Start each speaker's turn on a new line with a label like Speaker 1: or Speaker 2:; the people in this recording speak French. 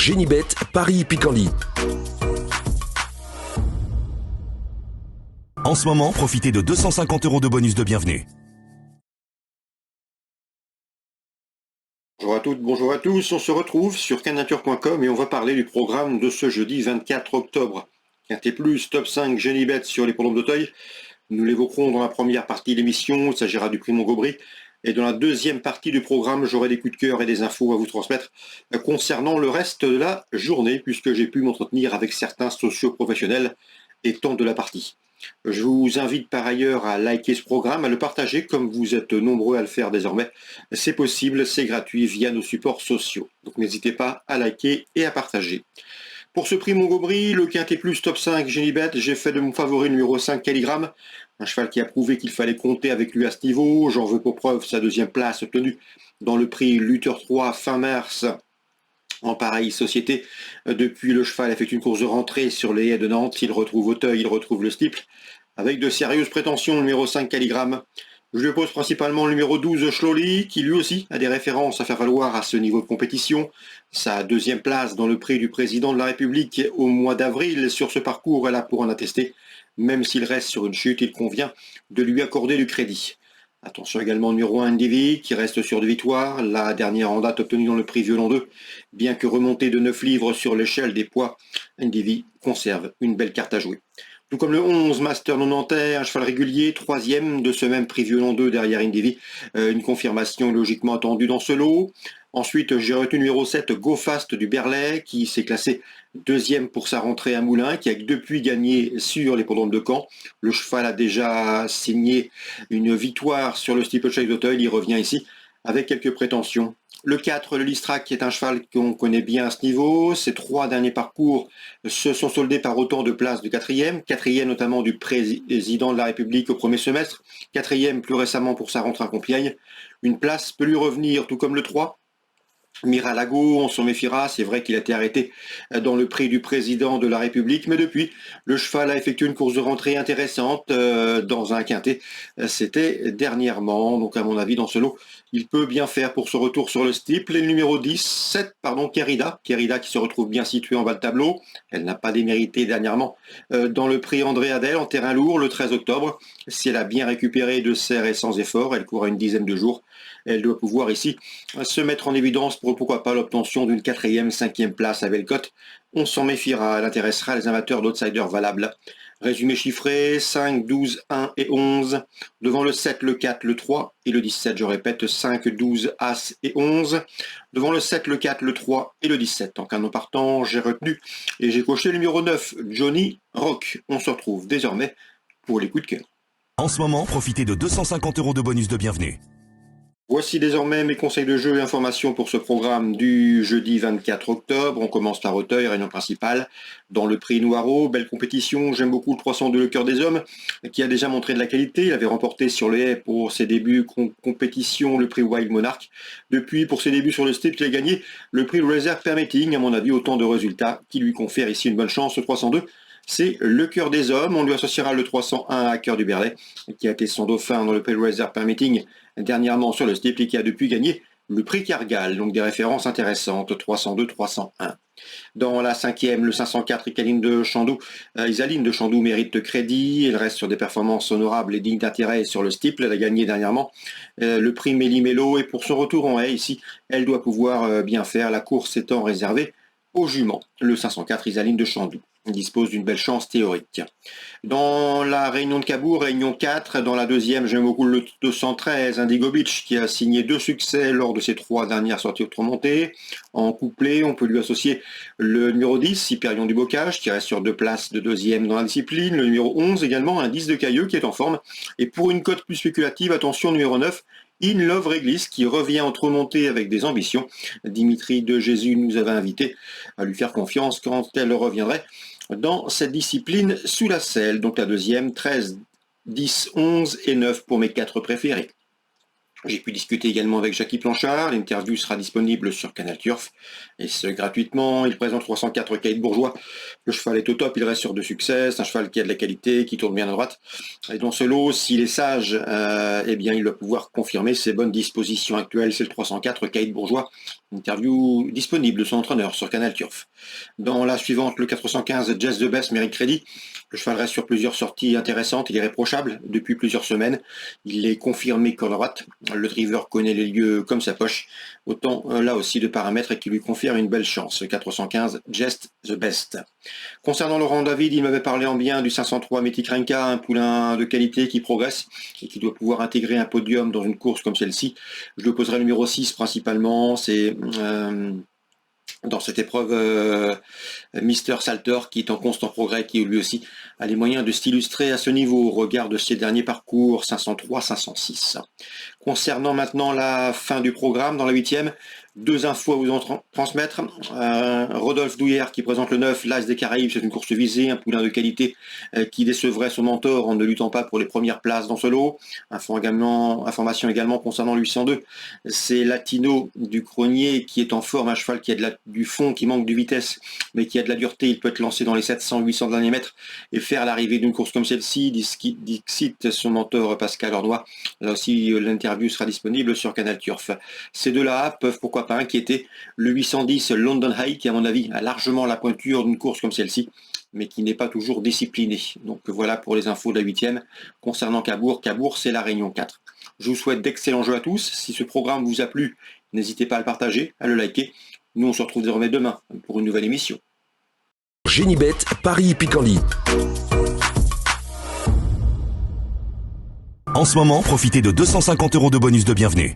Speaker 1: Génibet, Paris-Picanly. En ce moment, profitez de 250 € de bonus de bienvenue.
Speaker 2: Bonjour à toutes, bonjour à tous, on se retrouve sur cannature.com et on va parler du programme de ce jeudi 24 octobre. Quintet Plus, top 5 Génibet sur les l'hippodrome d'Auteuil. Nous l'évoquerons dans la première partie de l'émission, il s'agira du prix Montgommery. Et dans la deuxième partie du programme, j'aurai des coups de cœur et des infos à vous transmettre concernant le reste de la journée, puisque j'ai pu m'entretenir avec certains socio-professionnels étant de la partie. Je vous invite par ailleurs à liker ce programme, à le partager comme vous êtes nombreux à le faire désormais. C'est possible, c'est gratuit via nos supports sociaux. Donc n'hésitez pas à liker et à partager. Pour ce prix Montgommery, le Quintet Plus top 5 Génibet, j'ai fait de mon favori numéro 5 Calligramme, un cheval qui a prouvé qu'il fallait compter avec lui à ce niveau. J'en veux pour preuve sa deuxième place obtenue dans le prix Luther 3 fin mars en pareille société. Depuis, le cheval a fait une course de rentrée sur les haies de Nantes. Il retrouve Auteuil, il retrouve le steeple. Avec de sérieuses prétentions, numéro 5 Calligramme. Je lui oppose principalement le numéro 12 Schloli, qui lui aussi a des références à faire valoir à ce niveau de compétition. Sa deuxième place dans le prix du président de la République au mois d'avril sur ce parcours, elle a pour en attester. Même s'il reste sur une chute, il convient de lui accorder du crédit. Attention également au numéro 1 Ndivy, qui reste sur de victoires, la dernière en date obtenue dans le prix Violon 2. Bien que remonté de 9 livres sur l'échelle des poids, Ndivy conserve une belle carte à jouer. Tout comme le 11 Master Nonantais, un cheval régulier, troisième de ce même prix Violon 2 derrière Ndivy. Une confirmation logiquement attendue dans ce lot. Ensuite, j'ai retenu numéro 7 Go Fast du Berlay, qui s'est classé deuxième pour sa rentrée à Moulins, qui a depuis gagné sur l'hippodrome de Caen. Le cheval a déjà signé une victoire sur le steeplechase d'Auteuil. Il revient ici avec quelques prétentions. Le 4, le Listrac, qui est un cheval qu'on connaît bien à ce niveau. Ses 3 derniers parcours se sont soldés par autant de places de quatrième. Quatrième notamment du président de la République au premier semestre. Quatrième plus récemment pour sa rentrée à Compiègne. Une place peut lui revenir, tout comme le 3. Miralago, on s'en méfiera, c'est vrai qu'il a été arrêté dans le prix du président de la République, mais depuis, le cheval a effectué une course de rentrée intéressante dans un quintet. C'était dernièrement, donc à mon avis, dans ce lot, il peut bien faire pour ce retour sur le steeple. Et le numéro 7, Kérida qui se retrouve bien située en bas de tableau. Elle n'a pas démérité dernièrement dans le prix André Adel en terrain lourd le 13 octobre. Si elle a bien récupéré de serre et sans effort, elle court à une dizaine de jours. Elle doit pouvoir ici se mettre en évidence pour pourquoi pas l'obtention d'une 4e, 5e place à Bellecote. On s'en méfiera, elle intéressera les amateurs d'outsiders valables. Résumé chiffré, 5, 12, 1 et 11. Devant le 7, le 4, le 3 et le 17, je répète, 5, 12, As et 11. Devant le 7, le 4, le 3 et le 17. En canon partant, j'ai retenu et j'ai coché le numéro 9, Johnny Rock. On se retrouve désormais pour les coups de cœur.
Speaker 1: En ce moment, profitez de 250 € de bonus de bienvenue.
Speaker 2: Voici désormais mes conseils de jeu et informations pour ce programme du jeudi 24 octobre. On commence par Auteuil, réunion principale, dans le prix Noireau. Belle compétition, j'aime beaucoup le 302 Le Cœur des Hommes, qui a déjà montré de la qualité. Il avait remporté sur les haies pour ses débuts compétition le prix Wild Monarch. Depuis, pour ses débuts sur le steeple, il a gagné le prix Reserve Permitting. À mon avis, autant de résultats qui lui confèrent ici une bonne chance. Le 302, c'est Le Cœur des Hommes. On lui associera le 301 à Cœur du Berlay, qui a été son dauphin dans le prix Reserve Permitting dernièrement sur le steeple et qui a depuis gagné le prix Cargal, donc des références intéressantes, 302, 301. Dans la 5e, le 504 Isaline de Chandoux mérite crédit. Elle reste sur des performances honorables et dignes d'intérêt sur le steeple. Elle a gagné dernièrement le prix Méli-Mélo et pour son retour en haie ici, elle doit pouvoir bien faire, la course étant réservée aux juments. Le 504 Isaline de Chandoux dispose d'une belle chance théorique. Dans la Réunion de Cabourg, Réunion 4, dans la deuxième, j'aime beaucoup le 213, Indigo Beach, qui a signé 2 succès lors de ses 3 dernières sorties remontées. En couplet, on peut lui associer le numéro 10, Hyperion du Bocage, qui reste sur 2 places de deuxième dans la discipline. Le numéro 11 également, un 10 de Cailleux, qui est en forme. Et pour une cote plus spéculative, attention, numéro 9, In Love Réglisse, qui revient en remontée avec des ambitions. Dimitri de Jésus nous avait invité à lui faire confiance quand elle reviendrait dans cette discipline sous la selle. Donc la deuxième, 13, 10, 11 et 9 pour mes 4 préférés. J'ai pu discuter également avec Jackie Planchard. L'interview sera disponible sur Canal Turf. Et ce gratuitement. Il présente 304 Caïd Bourgeois. Le cheval est au top, il reste sur de succès. C'est un cheval qui a de la qualité, qui tourne bien à droite. Et dans ce lot, s'il est sage, eh bien, il doit pouvoir confirmer ses bonnes dispositions actuelles. C'est le 304 Caïd Bourgeois. Interview disponible de son entraîneur sur Canal Turf. Dans la suivante, le 415 Jazz the Best mérite crédit. Le cheval reste sur plusieurs sorties intéressantes. Il est réprochable depuis plusieurs semaines. Il est confirmé corps droite. Le driver connaît les lieux comme sa poche. Autant là aussi de paramètres qui lui confirment une belle chance. 415 Just the Best. Concernant Laurent David, il m'avait parlé en bien du 503 Mythic Renka, un poulain de qualité qui progresse et qui doit pouvoir intégrer un podium dans une course comme celle-ci. Je lui opposerai le numéro 6 principalement. C'est dans cette épreuve, Mister Salter, qui est en constant progrès, qui lui aussi a les moyens de s'illustrer à ce niveau au regard de ses derniers parcours 503-506. Concernant maintenant la fin du programme, dans la 8e, 2 infos à vous en transmettre. Rodolphe Douillère qui présente le 9, l'As des Caraïbes, c'est une course visée, un poulain de qualité qui décevrait son mentor en ne luttant pas pour les premières places dans ce lot. Information également concernant le 802, c'est Latino du Cronier qui est en forme, un cheval qui a du fond, qui manque de vitesse, mais qui a de la dureté. Il peut être lancé dans les 700-800 derniers mètres et faire l'arrivée d'une course comme celle-ci. Dixit son mentor Pascal Ornois. Là aussi, l'interview sera disponible sur Canal Turf. Ces deux-là peuvent pourquoi pas inquiéter le 810 London High qui à mon avis a largement la pointure d'une course comme celle-ci mais qui n'est pas toujours discipliné. Donc voilà pour les infos de la 8e. Concernant Cabourg, c'est la Réunion 4. Je vous souhaite d'excellents jeux à tous. Si ce programme vous a plu, n'hésitez pas à le partager, à le liker. Nous on se retrouve désormais demain pour une nouvelle émission.
Speaker 1: Génibet, Paris Picardie. En ce moment, profitez de 250 € de bonus de bienvenue.